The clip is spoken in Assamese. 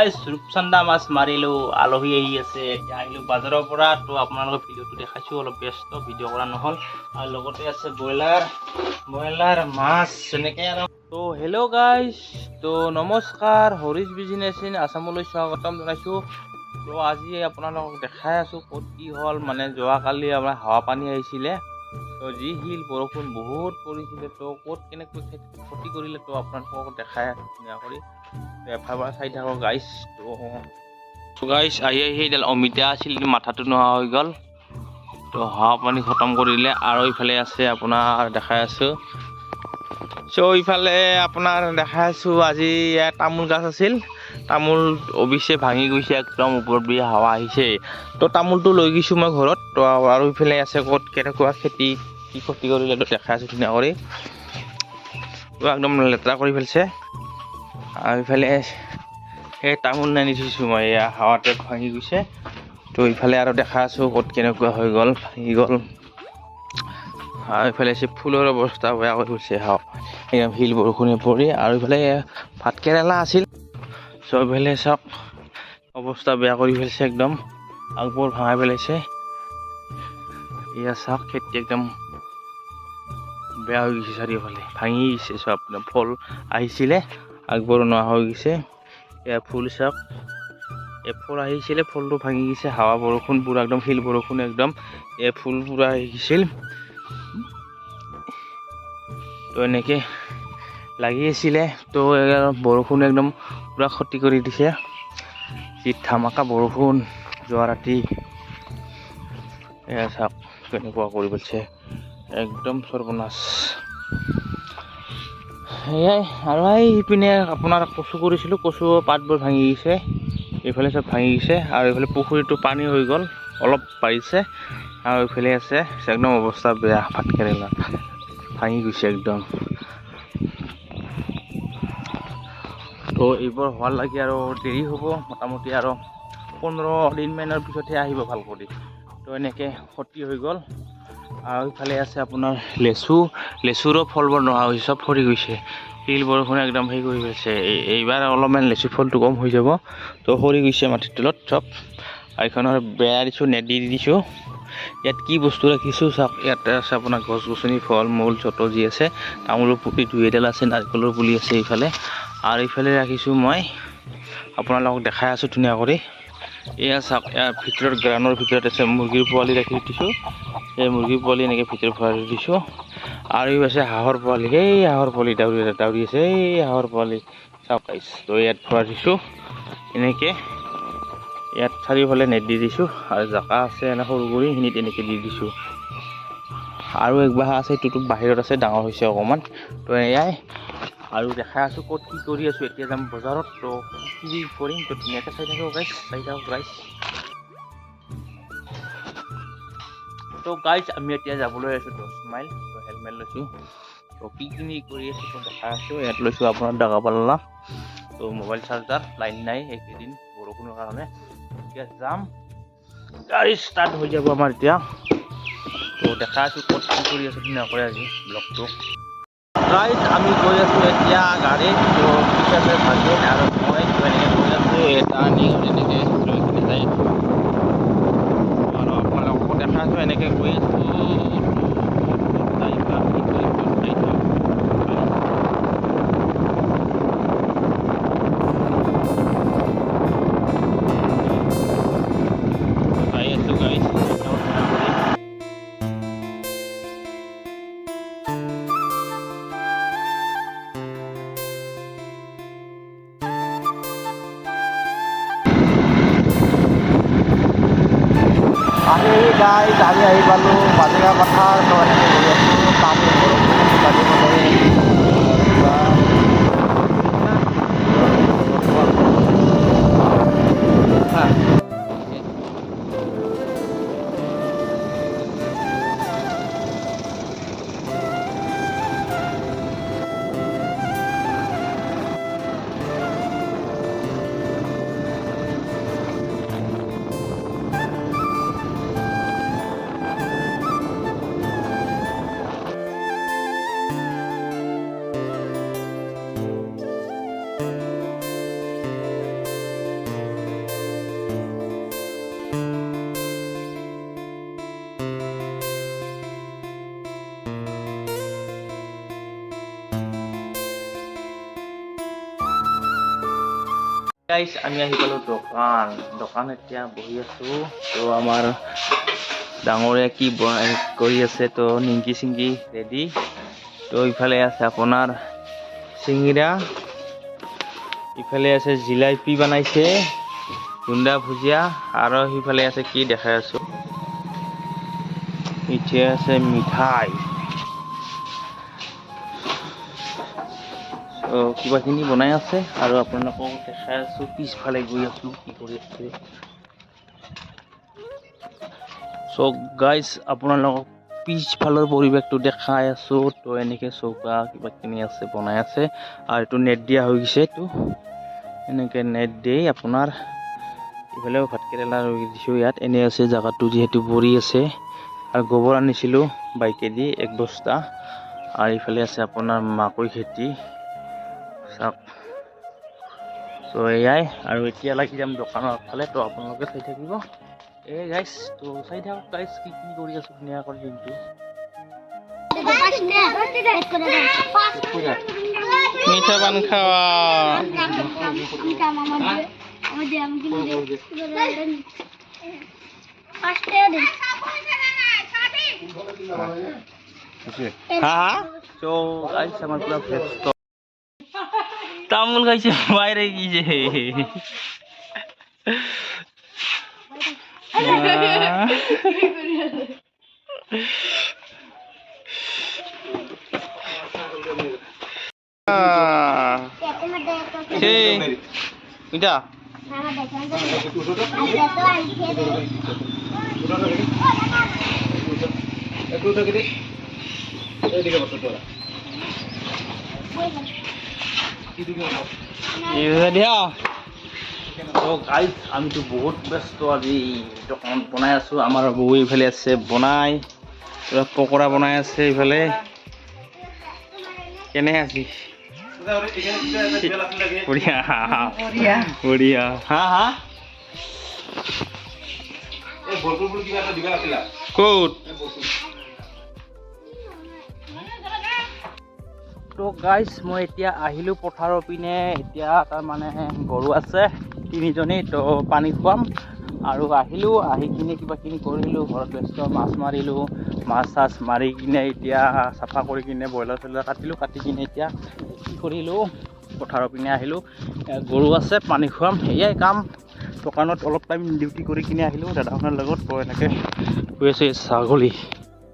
গাইস ৰূপচন্দা মাছ মাৰিলো আলহী আহি আছে এতিয়া আহিলো বাজাৰৰ পৰা তো আপোনালোকৰ ভিডিঅ'টো দেখাইছো অলপ ব্যস্ত ভিডিঅ' কৰা নহল আৰু লগতে আছে ব্ৰইলাৰ মাছ এনেকৈ আৰু তো হেল্ল' গাইস তো নমস্কাৰ হৰিছ বিজনেছ ইন আছামলৈ স্বাগতম জনাইছো তো আজি আপোনালোকক দেখাই আছো ক'ত কি হ'ল মানে যোৱাকালি আমাৰ হাৱা পানী আহিছিলে তো যি শিল বৰষুণ বহুত পৰিছিলে তো ক'ত কেনেকৈ ক্ষতি কৰিলে তো আপোনালোকক দেখাই ধুনীয়া কৰি এফালে চাই থাকক গাইছ তো গাইছ আহি এইডাল অমিতা আছিল মাথাটো নোহোৱা হৈ গ'ল তো হাৱা পানী খতম কৰিলে আৰু ইফালে আছে আপোনাৰ দেখাই আছো ইফালে আপোনাৰ দেখাই আছো আজি ইয়াত তামোল গাছ আছিল তামোল অৱশ্যে ভাঙি গৈছে একদম ওপৰত বি হাৱা আহিছে তো তামোলটো লৈ গৈছোঁ মই ঘৰত তো আৰু ইফালে আছে ক'ত কেনেকুৱা খেতি কি ক্ষতি কৰিলে তো দেখাই আছো ধুনীয়া কৰি তো একদম লেতেৰা কৰি পেলাইছে আৰু ইফালে সেই তামোল নানি থৈছোঁ মই এয়া হাৱাতে ভাঙি গৈছে তো ইফালে আৰু দেখা আছোঁ ক'ত কেনেকুৱা হৈ গ'ল ভাঙি গ'ল আৰু ইফালে ফুলৰ অৱস্থা বেয়া কৰি গৈছে হাৱা একদম শিল বৰষুণে পৰি আৰু ইফালে ভাত কেৰেলা আছিল ইফালে চাওক অৱস্থা বেয়া কৰি পেলাইছে একদম আগবোৰ ভাঙাই পেলাইছে এয়া চাওক খেতি একদম বেয়া হৈ গৈছে চাৰিওফালে ভাঙি গৈছে চব ফল আহিছিলে আগবোৰ নোহোৱা হৈ গৈছে এয়া ফুল চাওক এই ফুল আহিছিলে ফুলটো ভাঙি গৈছে হাৱা বৰষুণ পুৰা একদম শিল বৰষুণ একদম এই ফুল পুৰা আহিছিল তো এনেকৈ লাগি আছিলে তো বৰষুণ একদম পুৰা ক্ষতি কৰি দিছে যি ধামাকা বৰষুণ যোৱা ৰাতি এয়া চাওক কেনেকুৱা কৰি পেলাইছে একদম সৰ্বনাশ সেয়াই আৰু এইপিনে আপোনাৰ কচু কৰিছিলোঁ কচু পাতবোৰ ভাঙি গৈছে এইফালে চব ভাঙি গৈছে আৰু এইফালে পুখুৰীটো পানী হৈ গ'ল অলপ বাঢ়িছে আৰু এইফালে আছে একদম অৱস্থা বেয়া ভাত কেৰেলা ভাঙি গৈছে একদম তো এইবোৰ হোৱাৰ লাগি আৰু দেৰি হ'ব মোটামুটি আৰু 15 দিনমানৰ পিছতহে আহিব ভাল কৰি তো এনেকৈ ক্ষতি হৈ গ'ল আৰু ইফালে আছে আপোনাৰ লেচুৰো ফলবোৰ নোহোৱা হৈছে চব সৰি গৈছে শিল বৰষুণে একদম হেৰি কৰি গৈছে এইবাৰ অলপমান লেচু ফলটো কম হৈ যাব তো সৰি গৈছে মাটিৰ তলত চব এইখনৰ বেৰা দিছোঁ নেট দি দিছোঁ ইয়াত কি বস্তু ৰাখিছোঁ চাওক ইয়াতে আছে আপোনাৰ গছ গছনি ফল মূল যত যি আছে তামোলৰ পুলি দুই এডাল আছে নাৰিকলৰ পুলি আছে এইফালে আৰু ইফালে ৰাখিছোঁ মই আপোনালোকক দেখাই আছোঁ ধুনীয়া কৰি এয়া চাওক ইয়াৰ ভিতৰত গ্ৰাউণ্ডৰ ভিতৰত আছে মুৰ্গীৰ পোৱালি ৰাখি দিছোঁ এই মুৰ্গীৰ পোৱালি এনেকৈ ভিতৰত ভৰাই দিছোঁ আৰু আছে হাঁহৰ পোৱালি সেই হাঁহৰ পোৱালি দাউৰি আছে এই হাঁহৰ পোৱালি চাওক তো ইয়াত ভৰাই দিছোঁ এনেকৈ ইয়াত চাৰিওফালে নেট দি দিছোঁ আৰু জাকা আছে এনে সৰু কৰি সেইখিনিত এনেকৈ দি দিছোঁ আৰু এক বাহা আছে এইটোতো বাহিৰত আছে ডাঙৰ হৈছে অকণমান তো এয়াই আৰু দেখাই আছোঁ ক'ত কি কৰি আছোঁ এতিয়া যাম বজাৰত তো কি কৰিম তো ধুনীয়াকৈ চাই থাকক গাইছ তো গাইজ আমি এতিয়া যাবলৈ আছোঁ 10 মাইল তো হেলমেট লৈছোঁ তো কি কৰি আছোঁ তো দেখাই আছোঁ ইয়াত লৈছোঁ আপোনাৰ ডাগাপাল্লা তো মোবাইল চাৰ্জাৰ লাইন নাই এইকেইদিন বৰষুণৰ কাৰণে এতিয়া যাম গাড়ী ষ্টাৰ্ট হৈ যাব আমাৰ এতিয়া তো দেখাই আছোঁ ক'ত কি কৰি আছোঁ ধুনীয়াকৈ আজি ব্লগটো গাইজ আমি গৈ আছোঁ এতিয়া গাড়ীত তো পিছতে ভাগিন আৰু মই এনেকৈ গৈ আছোঁ এটা আনি এনেকৈ লৈ কিনে যাই আৰু আপোনালোককো দেখাই আছোঁ এনেকৈ গৈ আছোঁ গাইজ আমি আহি পালোঁ বাজৰা পথাৰ তো এনেকৈ গৈ আছোঁ তামোল গাইজ আমি আহি পালোঁ দোকান এতিয়া বহি আছোঁ। তো আমাৰ ডাঙৰে কি কৰি আছে, তো নিমকি চিংকি ৰেডি। তো ইফালে আছে আপোনাৰ চিঙিৰা, ইফালে আছে জিলাপি বনাইছে, গুণ্ডা ভুজিয়া, আৰু সিফালে আছে কি দেখাই আছোঁ, এতিয়া আছে মিঠাই। কিবাখিনি বনাই আছে আৰু আপোনালোকক দেখাই আছোঁ। পিছফালে গৈ আছোঁ কি কৰি আছে। গাইজ আপোনালোকক পিছফালৰ পৰিৱেশটো দেখাই আছোঁ। তো এনেকৈ চৌকা কিবাখিনি আছে বনাই আছে, আৰু এইটো নেট দিয়া হৈ গৈছে। এইটো এনেকৈ নেট দি আপোনাৰ ইফালেও ভাতকেৰেলা ৰুই দিছোঁ। ইয়াত এনে আছে জেগাটো, যিহেতু ভৰি আছে, আৰু গোবৰ আনিছিলোঁ বাইকেদি 1 বস্তা, আৰু ইফালে আছে আপোনাৰ মাকৈ খেতি চাওক। তো এয়াই, আৰু এতিয়া লাগি যাম দোকানৰ ফালে। তো আপোনালোকে চাই থাকিব গাইজ। তো চাই থাকক গাইজ, কি কৰি আছোঁ ধুনীয়াকৈ দিনটো। মিঠা পান খাওয়া তামোল খাইছে বাইরে গিয়েছে। এটা আমি তো বহুত ব্যস্ত আজি দোকানত বনাই আছো। আমার বউ এইফালে আছে বনাই, পকোড়া বনাই আছে এইফালে। কেনে আছিস? বঢ়িয়া বঢ়িয়া। হা হা ক'ত? তো গাইজ মই এতিয়া আহিলোঁ পথাৰৰ পিনে। এতিয়া তাৰমানে গৰু আছে 3জনী, তো পানী খুৱাম। আৰু আহিলোঁ, আহি কিনে কিবাকিনি কৰিলোঁ, ঘৰত ব্যস্ত মাছ মাৰিলোঁ, মাছ চাছ মাৰি কিনে এতিয়া চাফা কৰি কিনে ব্ৰইলাৰ চইলাৰ কাটিলোঁ, কাটি কিনে এতিয়া কি কৰিলোঁ, পথাৰৰ পিনে আহিলোঁ। গৰু আছে পানী খুৱাম, সেয়াই কাম। দোকানত অলপ টাইম ডিউটি কৰি কিনে আহিলোঁ দাদাখনৰ লগত। তো এনেকৈ গৈ আছে ছাগলী।